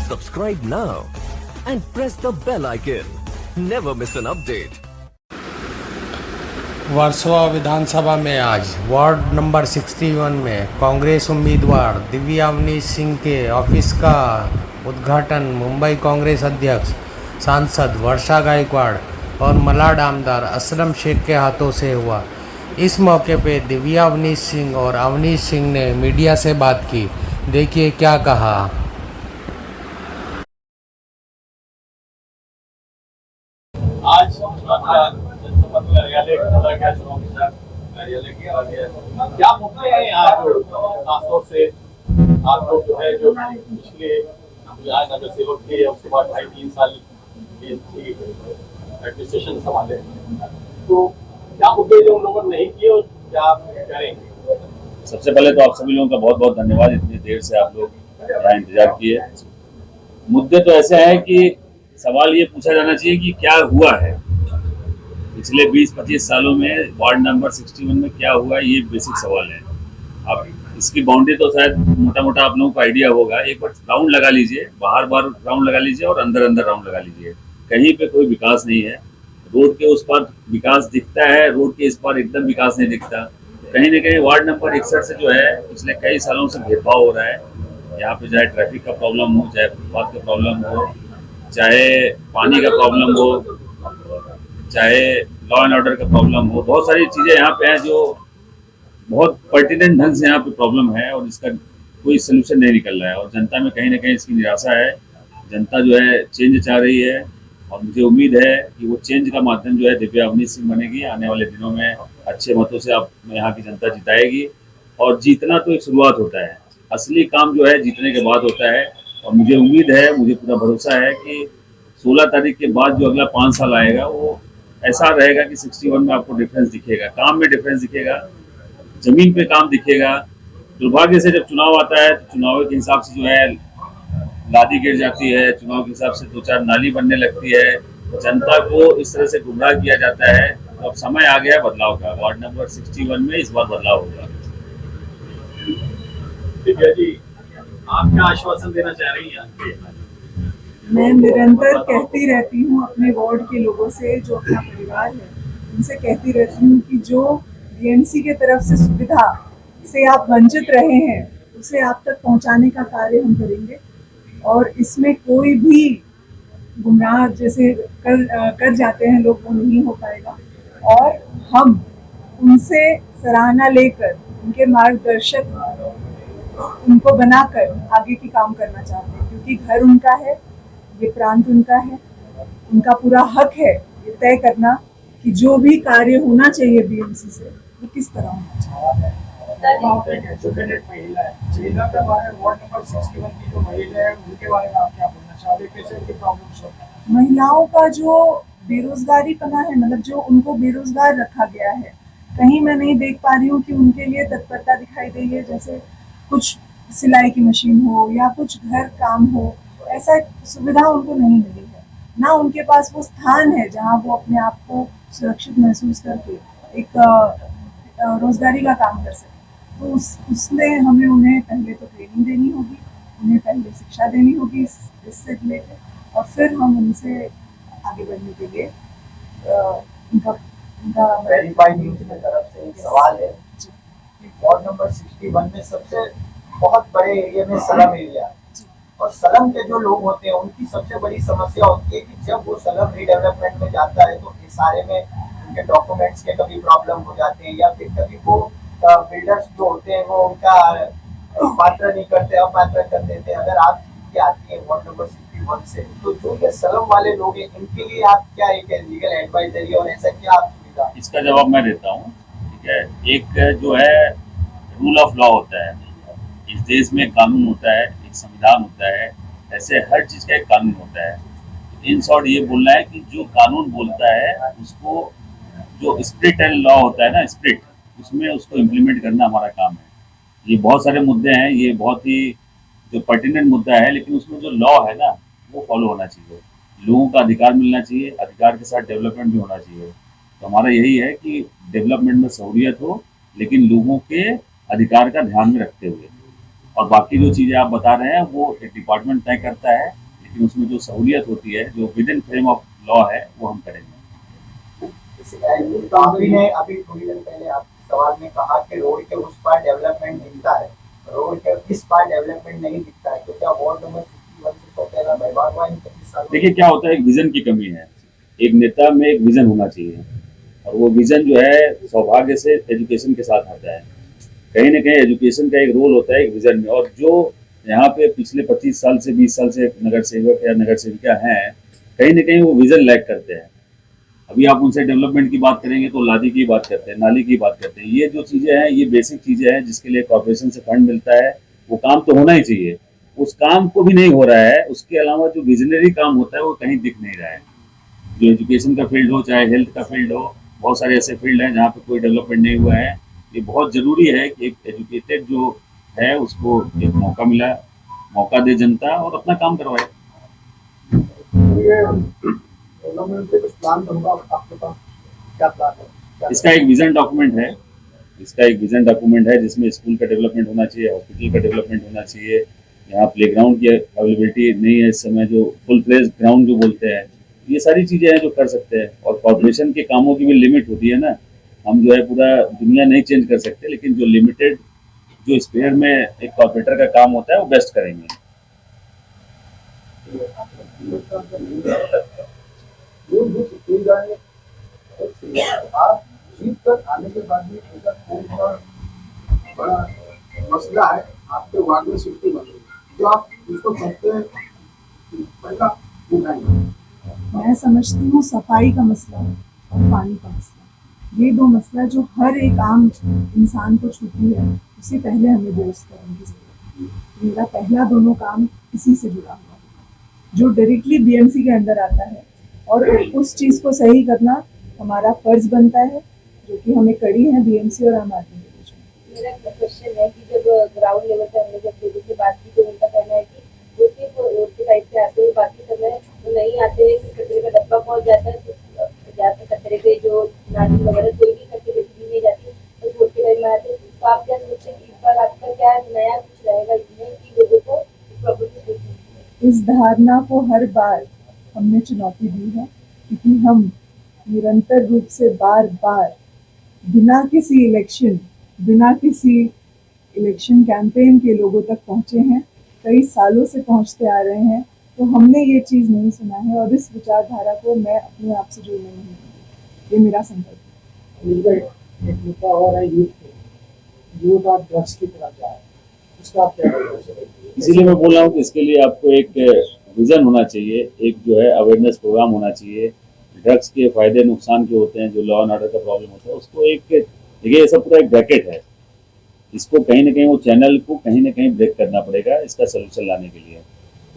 Subscribe now and press the bell icon. Never miss an update. Versova विधानसभा में आज ward number 61 में कांग्रेस उम्मीदवार दिव्या अवनीश सिंह के ऑफिस का उद्घाटन मुंबई कांग्रेस अध्यक्ष सांसद वर्षा गायकवाड़ और मलाड आमदार असलम शेख के हाथों से हुआ। इस मौके पे दिव्या अवनीश सिंह और अवनीश सिंह ने मीडिया से बात की। देखिए क्या कहा। आज जनसभा में कार्यालय खोला गया, चुनाव प्रचार कार्यालय किया गया। क्या मुद्दे हैं यहाँ जो खासतौर से आप लोग जो है जो पिछले आज नगर सेवक थे, उसके बाद 2.5-3 साल एडमिनिस्ट्रेशन संभाले, तो क्या मुद्दे जो उन लोगों ने नहीं किए और क्या आप करेंगे? सबसे पहले तो आप सभी लोगों का बहुत बहुत धन्यवाद, इतनी देर से आप लोग यहाँ इंतजार किए। मुद्दे तो ऐसे हैं कि सवाल ये पूछा जाना चाहिए कि क्या हुआ है पिछले 20-25 सालों में वार्ड नंबर 61 में क्या हुआ, ये बेसिक सवाल है। अब इसकी बाउंड्री तो शायद मोटा मोटा आप लोगों को आइडिया होगा। एक बार राउंड लगा लीजिए, बाहर राउंड लगा लीजिए और अंदर राउंड लगा लीजिए। कहीं पे कोई विकास नहीं है। रोड के उस पार विकास दिखता है, रोड के इस पार एकदम विकास नहीं दिखता। कहीं ना कहीं वार्ड नंबर 61 से जो है पिछले कई सालों से भेदभाव हो रहा है। यहाँ पे चाहे ट्रैफिक का प्रॉब्लम हो, चाहे फुटपाथ का प्रॉब्लम हो, चाहे पानी का प्रॉब्लम हो, चाहे लॉ एंड ऑर्डर का प्रॉब्लम हो, बहुत सारी चीज़ें यहाँ पे हैं जो बहुत पर्टिनेंट ढंग से यहाँ पे प्रॉब्लम है और इसका कोई सोल्यूशन नहीं निकल रहा है। और जनता में कहीं ना कहीं इसकी निराशा है। जनता जो है चेंज चाह रही है और मुझे उम्मीद है कि वो चेंज का माध्यम जो है दिव्या अवनीश सिंह बनेगी। आने वाले दिनों में अच्छे मतों से आप यहाँ की जनता जिताएगी। और जीतना तो एक शुरुआत होता है, असली काम जो है जीतने के बाद होता है। और मुझे उम्मीद है, मुझे पूरा भरोसा है कि 16 तारीख के बाद जो अगला 5 साल आएगा वो ऐसा रहेगा कि 61 में आपको डिफरेंस दिखेगा, काम में डिफरेंस दिखेगा, जमीन पे काम दिखेगा। दुर्भाग्य से जब चुनाव आता है तो चुनाव के हिसाब से जो है लादी गिर जाती है, चुनाव के हिसाब से 2-4 नाली बनने लगती है, जनता को इस तरह से गुमराह किया जाता है। तो अब समय आ गया बदलाव का। वार्ड नंबर 61 में इस बार बदलाव होगा। दिव्या जी, आप क्या आश्वासन देना चाह रही हैं? मैं निरंतर कहती रहती हूँ अपने वार्ड के लोगों से, जो अपना परिवार है, उनसे कहती रहती हूँ कि जो बीएमसी के तरफ से सुविधा से आप वंचित रहे हैं उसे आप तक पहुँचाने का कार्य हम करेंगे। और इसमें कोई भी गुमराह जैसे कर जाते हैं लोग, वो नहीं हो पाएगा। और हम उनसे सराहना लेकर, उनके मार्गदर्शक उनको बनाकर आगे की काम करना चाहते हैं, क्योंकि घर उनका है, ये प्रांत उनका है, उनका पूरा हक है ये तय करना कि जो भी कार्य होना चाहिए बीएमसी से वो किस तरह होना चाहिए। महिलाओं का जो बेरोजगारी पना है, मतलब जो उनको बेरोजगार रखा गया है, कहीं मैं नहीं देख पा रही हूँ कि उनके लिए तत्परता दिखाई दे रही है। जैसे कुछ सिलाई की मशीन हो या कुछ घर काम हो, ऐसा सुविधा उनको नहीं मिली है। ना उनके पास वो स्थान है जहाँ वो अपने आप को सुरक्षित महसूस करके एक रोजगारी का काम कर सके। तो उसमें हमें उन्हें पहले तो ट्रेनिंग देनी होगी, उन्हें पहले शिक्षा देनी होगी इससे रिलेटेड, और फिर हम उनसे आगे बढ़ने के लिए उनका वेरीफाइड न्यूज़ की तरफ से एक सवाल है कि वार्ड नंबर 61 में सबसे बहुत बड़े एरिया में सलम एरिया है, और सलम के जो लोग होते हैं उनकी सबसे बड़ी समस्या होती है कि जब वो सलम रीडेवलपमेंट में जाता है तो इस सारे में उनके डॉक्यूमेंट्स के कभी प्रॉब्लम हो जाते हैं, या फिर कभी वो बिल्डर्स जो होते हैं वो उनका पात्र नहीं करते, अपात्र कर देते हैं। अगर आप की आती है वार्ड नंबर 61 से, तो जो ये सलम वाले लोग हैं इनके लिए आप क्या एक लीगल एडवाइजरी और ऐसा क्या आप सुविधा? इसका जवाब मैं देता हूँ, ठीक है। एक जो है रूल ऑफ लॉ होता है, इस देश में कानून होता है, एक संविधान होता है, ऐसे हर चीज़ का एक कानून होता है। इन शॉर्ट ये बोलना है कि जो कानून बोलता है उसको, जो स्प्रिट एंड लॉ होता है ना, स्प्रिट, उसमें उसको इम्प्लीमेंट करना हमारा काम है। ये बहुत सारे मुद्दे हैं, ये बहुत ही जो पर्टिनेंट मुद्दा है, लेकिन उसमें जो लॉ है ना वो फॉलो होना चाहिए। लोगों का अधिकार मिलना चाहिए, अधिकार के साथ डेवलपमेंट भी होना चाहिए। तो हमारा यही है कि डेवलपमेंट में सहूलियत हो, लेकिन लोगों के अधिकार का ध्यान में रखते हुए। और बाकी जो चीज़ें आप बता रहे हैं वो एक डिपार्टमेंट तय करता है, लेकिन उसमें जो सहूलियत होती है, जो with in frame of law है, वो हम करेंगे। तो आपने अभी थोड़ी देर पहले आपके सवाल में कहा कि रोड के उस पार डेवलपमेंट दिखता है, रोड के इस पार डेवलपमेंट नहीं दिखता है, तो क्या वार्ड नंबर 61 से सौतेला बर्बाद हुआ इन 25 सालों में? देखिए क्या होता है, एक विजन की कमी है। एक नेता में एक विजन होना चाहिए, और वो विजन जो है सौभाग्य से एजुकेशन के साथ आता है। कहीं ना कहीं एजुकेशन का एक रोल होता है एक विजन में, और जो यहाँ पे पिछले 25 साल से 20 साल से नगर सेवक या नगर सेविका हैं, कहीं ना कहीं वो विजन लैक करते हैं। अभी आप उनसे डेवलपमेंट की बात करेंगे तो लादी की बात करते हैं, नाली की बात करते हैं। ये जो चीज़ें हैं, ये बेसिक चीज़ें हैं जिसके लिए कॉर्पोरेशन से फंड मिलता है, वो काम तो होना ही चाहिए। उस काम को भी नहीं हो रहा है। उसके अलावा जो विजनरी काम होता है वो कहीं दिख नहीं रहा है। जो एजुकेशन का फील्ड हो, चाहे हेल्थ का फील्ड हो, बहुत सारे ऐसे फील्ड हैं जहाँ पे कोई डेवलपमेंट नहीं हुआ है। ये बहुत ज़रूरी है कि एक एजुकेटेड जो है उसको एक मौका मिला, मौका दे जनता और अपना काम करवाए। डेवलपमेंट पे कुछ प्लान तो होगा आपके पास, क्या प्लान है? इसका एक विजन डॉक्यूमेंट है। इसका एक विजन डॉक्यूमेंट है जिसमें स्कूल का डेवलपमेंट होना चाहिए, हॉस्पिटल का डेवलपमेंट होना चाहिए। यहाँ प्लेग्राउंड की अवेलेबिलिटी नहीं है इस समय, जो फुल फ्लेज ग्राउंड जो बोलते हैं, ये सारी चीज़ें हैं जो कर सकते हैं। और कॉर्पोरेशन के कामों की भी लिमिट होती है ना। हम जो है पूरा दुनिया नहीं चेंज कर सकते, लेकिन जो लिमिटेड जो स्पेयर में एक कॉर्पोरेटर का काम होता है वो बेस्ट करेंगे। आप जीत कर आने के बाद भी ऐसा कौन सा बड़ा मसला है आपके वार्ड में सिटी बन रही है जो आप उसको कहते हैं पहला उठाएंगे? मैं समझती हूँ सफाई का मसला और पानी का मसला, ये दो मसला जो हर एक आम इंसान को छूती है, उससे पहले हमें दुरुस्त करने की जरूरत है। मेरा पहला दोनों काम इसी से जुड़ा हुआ है, जो डायरेक्टली बीएमसी के अंदर आता है, और उस चीज़ को सही करना हमारा फर्ज बनता है, जो कि हमें कड़ी है बीएमसी और आम आदमी के बीच में। मेरा क्वेश्चन है कि जब ग्राउंड लेवल पे हमने जब लोगों से बात की तो उनका कहना है कि वो सिर्फ रोड के साइड से आते हैं, बाकी समय वो नहीं आते हैं, कचरे का डब्बा पहुंच जाता है, जाते कचरे के जो नाली वगैरह कोई भी कचरे की नहीं जाती, तो रोड के साइड में आते हैं। तो आप क्या सोचते हैं, इस बार आपका क्या नया कुछ रहेगा इसमें कि लोगों को प्रॉब्लम? इस धारणा को हर बार हमने चुनौती दी है, क्योंकि हम निरंतर रूप से बार बार बिना किसी इलेक्शन कैंपेन के लोगों तक पहुंचे हैं, कई सालों से पहुंचते आ रहे हैं। तो हमने ये चीज़ नहीं सुना है, और इस विचारधारा को मैं अपने आप से जोड़ने नहीं दूंगी। ये मेरा संकल्प है। एक मुद्दा और है यूथ और ड्रग्स की तरफ जा रहा है, उसका आप क्या करेंगे? इसीलिए मैं बोल रहा हूँ कि इसके लिए आपको एक विजन होना चाहिए, एक जो है अवेयरनेस प्रोग्राम होना चाहिए। ड्रग्स के फायदे नुकसान के होते हैं, जो लॉ एंड ऑर्डर का प्रॉब्लम होता है, उसको एक देखिए, ये सब पूरा एक ब्रैकेट है। इसको कहीं ना कहीं वो चैनल को कहीं ना कहीं ब्रेक करना पड़ेगा इसका सोल्यूशन लाने के लिए।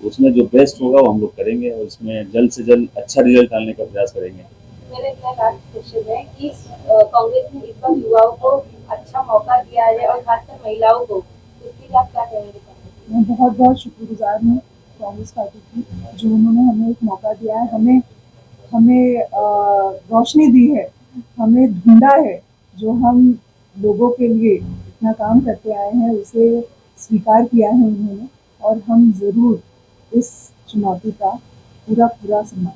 उसमें जो बेस्ट होगा वो हम लोग करेंगे, और इसमें जल्द से जल्द अच्छा रिजल्ट डालने का प्रयास करेंगे। मेरा इतना लास्ट क्वेश्चन है कि कांग्रेस ने इस बार युवाओं को अच्छा मौका दिया है और खासकर महिलाओं को, उसके लिए आप क्या कहेंगे? मैं बहुत बहुत शुक्रगुजार हूँ कांग्रेस पार्टी की, जो उन्होंने हमें एक मौका दिया है, हमें रोशनी दी है, हमें ढूंढा है। जो हम लोगों के लिए इतना काम करते आए हैं उसे स्वीकार किया है उन्होंने, और हम ज़रूर इस चुनौती का पूरा सम्मान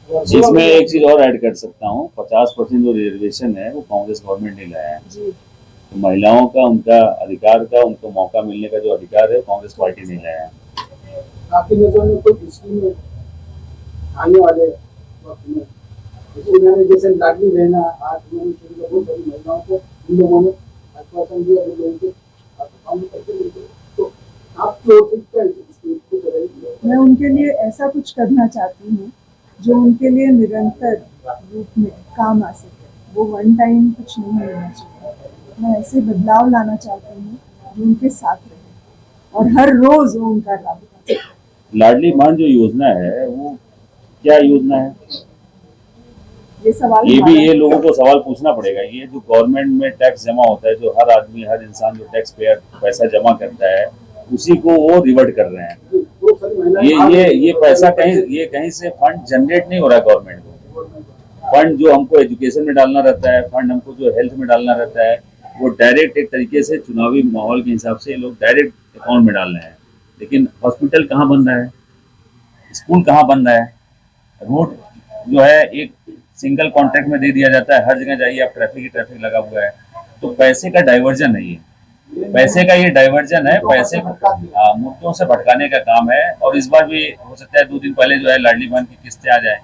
करेंगे। इसमें एक चीज़ और ऐड कर सकता हूँ, 50% जो रिजर्वेशन है वो कांग्रेस गवर्नमेंट ने लाया है। तो महिलाओं का, उनका अधिकार का, उनको मौका मिलने का जो अधिकार है कांग्रेस पार्टी ने लाया है। आपकी नजर में कोई स्कीम आने वाले वक्त में जैसे लाडली बहना आज बहुत बड़ी महिलाओं को इन लोगों ने आश्वासन दिया, तो आप मैं उनके लिए ऐसा कुछ करना चाहती हूँ जो उनके लिए निरंतर रूप में काम आ सके। वो वन टाइम कुछ नहीं होना चाहिए। मैं ऐसे बदलाव लाना चाहती हूँ जो उनके साथ रहे और हर रोज वो उनका लाभ उठा सके। लाडली बहन जो योजना है वो क्या योजना है? ये सवाल ये लोगों को सवाल पूछना पड़ेगा। ये जो गवर्नमेंट में टैक्स जमा होता है, जो हर आदमी, हर इंसान जो टैक्स पेयर पैसा जमा करता है, उसी को वो रिवर्ट कर रहे हैं। ये पैसा कहीं से फंड जनरेट नहीं हो रहा है गवर्नमेंट को। फंड जो हमको एजुकेशन में डालना रहता है, फंड हमको जो हेल्थ में डालना रहता है, वो डायरेक्ट एक तरीके से चुनावी माहौल के हिसाब से ये लोग डायरेक्ट अकाउंट में डाल रहे हैं, लेकिन हॉस्पिटल कहाँ बन रहा है, स्कूल कहाँ बन रहा है, रोड जो है एक सिंगल कॉन्ट्रैक्ट में दे दिया जाता है, हर जगह जाइए आप ट्रैफिक ही ट्रैफिक लगा हुआ है। तो पैसे का डाइवर्जन है, ये पैसे का ये डाइवर्जन है, पैसे मुद्दों से भटकाने का काम है। और इस बार भी हो सकता है 2 दिन पहले जो है लाडली बहन की किस्तें आ जाए,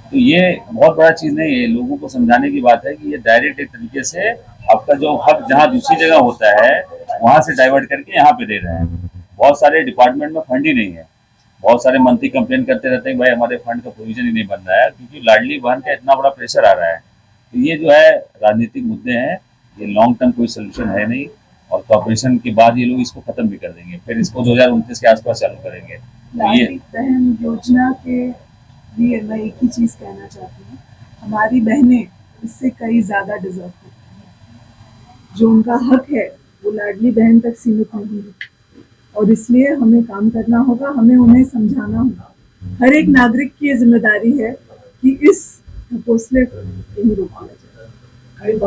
तो ये बहुत बड़ा चीज नहीं है। लोगों को समझाने की बात है कि ये डायरेक्ट एक तरीके से आपका जो हक जहाँ दूसरी जगह होता है वहां से डाइवर्ट करके यहाँ पे दे रहे हैं। बहुत सारे डिपार्टमेंट में फंड ही नहीं है, बहुत सारे मंत्री कंप्लेन करते रहते हैं भाई हमारे फंड का प्रोविजन ही नहीं बन रहा है, क्योंकि लाडली बहन का इतना बड़ा प्रेशर आ रहा है। तो ये जो है राजनीतिक मुद्दे हैं, ये लॉन्ग टर्म कोई सोल्यूशन है नहीं, और कॉर्पोरेशन के बाद ये लोग इसको खत्म भी कर देंगे, फिर इसको 2029 के आसपास चालू करेंगे। तो ये लाडली बहन योजना के लिए मैं एक ही चीज कहना चाहती हूँ, हमारी बहनें इससे कई ज्यादा डिजर्व करती हैं। जो उनका हक है वो लाडली बहन तक सीमित नहीं है, और इसलिए हमें काम करना होगा, हमें उन्हें समझाना होगा। हर एक नागरिक की ये जिम्मेदारी है कि इस घोंसले को यही रोक दिया जाए। कई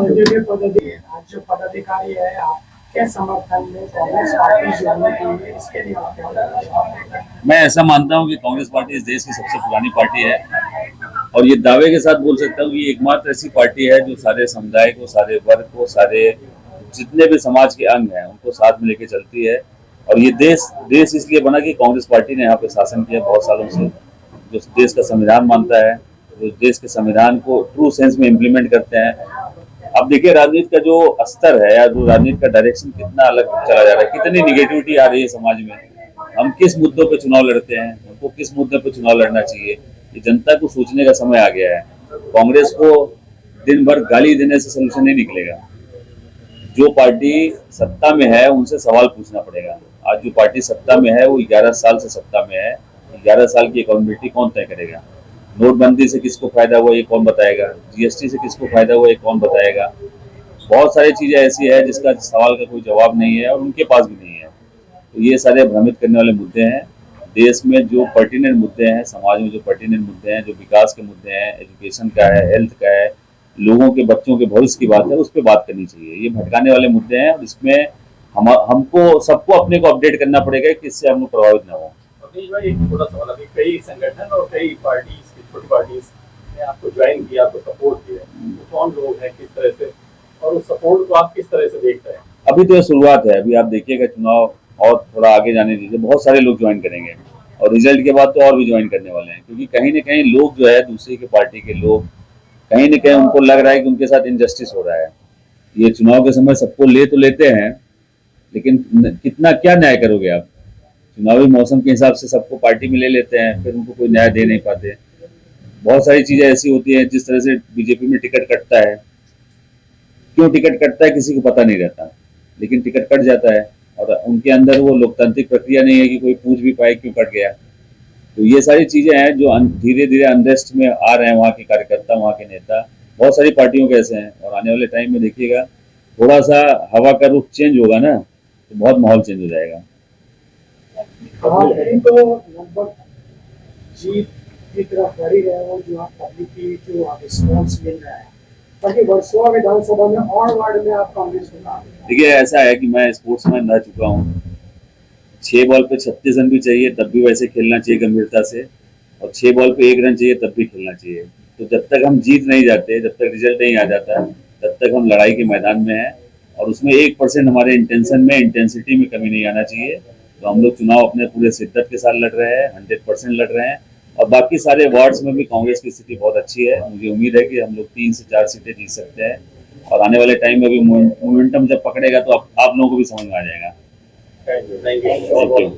राज्य पदाधिकारी है, आपके समर्थन में कांग्रेस पार्टी जोड़ने के लिए इसके लिए आप क्या बताएंगे? मैं ऐसा मानता हूँ कि कांग्रेस पार्टी इस देश की सबसे पुरानी पार्टी है, और ये दावे के साथ बोल सकता हूँ कि एकमात्र ऐसी पार्टी है जो सारे समुदाय को, सारे वर्ग को, सारे जितने भी समाज के अंग हैं उनको साथ में लेके चलती है। और ये देश इसलिए बना कि कांग्रेस पार्टी ने यहाँ पे शासन किया बहुत सालों से, जो देश का संविधान मानता है, जो देश के संविधान को ट्रू सेंस में इम्प्लीमेंट करते हैं। अब देखिए राजनीति का जो स्तर है या जो राजनीति का डायरेक्शन कितना अलग चला जा रहा है, कितनी निगेटिविटी आ रही है समाज में। हम किस मुद्दों पे चुनाव लड़ते हैं, हमको किस मुद्दे पे चुनाव लड़ना चाहिए, ये जनता को सोचने का समय आ गया है। कांग्रेस को दिन भर गाली देने से सोल्यूशन नहीं निकलेगा। जो पार्टी सत्ता में है उनसे सवाल पूछना पड़ेगा। आज जो पार्टी सत्ता में है वो 11 साल से सत्ता में है, 11 साल की अकाउंटेबिलिटी कौन तय करेगा? नोटबंदी से किसको फायदा हुआ ये कौन बताएगा? जीएसटी से किसको फायदा हुआ ये कौन बताएगा? बहुत सारी चीजें ऐसी है जिसका सवाल का कोई जवाब नहीं है और उनके पास भी नहीं है। तो ये सारे भ्रमित करने वाले मुद्दे हैं। देश में जो पर्टिनेंट मुद्दे हैं, समाज में जो पर्टिनेंट मुद्दे हैं, जो विकास के मुद्दे हैं, एजुकेशन का है, हेल्थ का है, लोगों के बच्चों के भविष्य की बात है, उस पर बात करनी चाहिए। ये भटकाने वाले मुद्दे हैं और इसमें हमको सबको अपने को अपडेट करना पड़ेगा कि इससे हम लोग प्रभावित ना हो। अवनीश भाई, एक छोटा सवाल, अभी कई संगठन और कई पार्टीज, छोटी पार्टीज ने आपको ज्वाइन किया, आपको सपोर्ट किया, तो कौन लोग हैं, किस तरह से, और उस सपोर्ट को आप किस तरह से देखते हैं? अभी तो ये शुरुआत है, अभी आप देखिएगा चुनाव और थोड़ा आगे जाने दीजिए, बहुत सारे लोग ज्वाइन करेंगे और रिजल्ट के बाद तो और भी ज्वाइन करने वाले हैं, क्योंकि कहीं ना कहीं लोग जो है दूसरी के पार्टी के लोग कहीं ना कहीं उनको लग रहा है कि उनके साथ इनजस्टिस हो रहा है। ये चुनाव के समय सबको ले तो लेते हैं, लेकिन कितना क्या न्याय करोगे आप? चुनावी मौसम के हिसाब से सबको पार्टी में ले लेते हैं, फिर उनको कोई न्याय दे नहीं पाते। बहुत सारी चीजें ऐसी होती हैं, जिस तरह से बीजेपी में टिकट कटता है, क्यों टिकट कटता है किसी को पता नहीं रहता, लेकिन टिकट कट जाता है और उनके अंदर वो लोकतांत्रिक प्रक्रिया नहीं है कि कोई पूछ भी पाए क्यों कट गया। तो ये सारी चीजें हैं जो धीरे धीरे अनरेस्ट में आ रहे हैं वहाँ के कार्यकर्ता, वहाँ के नेता, बहुत सारी पार्टियों के ऐसे हैं। और आने वाले टाइम में देखिएगा थोड़ा सा हवा का रुख चेंज होगा ना, तो बहुत माहौल चेंज हो जाएगा। तो लगभग जीत की तरफ बढ़ी रहे हो, जो आप पब्लिक की जो रिस्पॉन्स मिल रहा है, ताकि वर्सोवा विधानसभा में और वार्ड में आप कांग्रेस को ना। देखिए ऐसा है कि मैं स्पोर्ट्समैन रह चुका हूँ, 6 बॉल पे 36 रन भी चाहिए तब भी वैसे खेलना चाहिए गंभीरता से, और 6 बॉल पे 1 रन चाहिए तब भी खेलना चाहिए। तो जब तक हम जीत नहीं जाते, जब तक रिजल्ट नहीं आ जाता, तब तक हम लड़ाई के मैदान में हैं और उसमें 1% हमारे इंटेंशन में, इंटेंसिटी में कमी नहीं आना चाहिए। तो हम लोग चुनाव अपने पूरे शिद्दत के साथ लड़ रहे हैं, 100% लड़ रहे हैं, और बाकी सारे वार्ड्स में भी कांग्रेस की स्थिति बहुत अच्छी है। मुझे उम्मीद है कि हम लोग 3 से 4 सीटें जीत सकते हैं, और आने वाले टाइम में भी मोमेंटम जब पकड़ेगा तो आप लोगों को भी समझ में आ जाएगा। Thank you.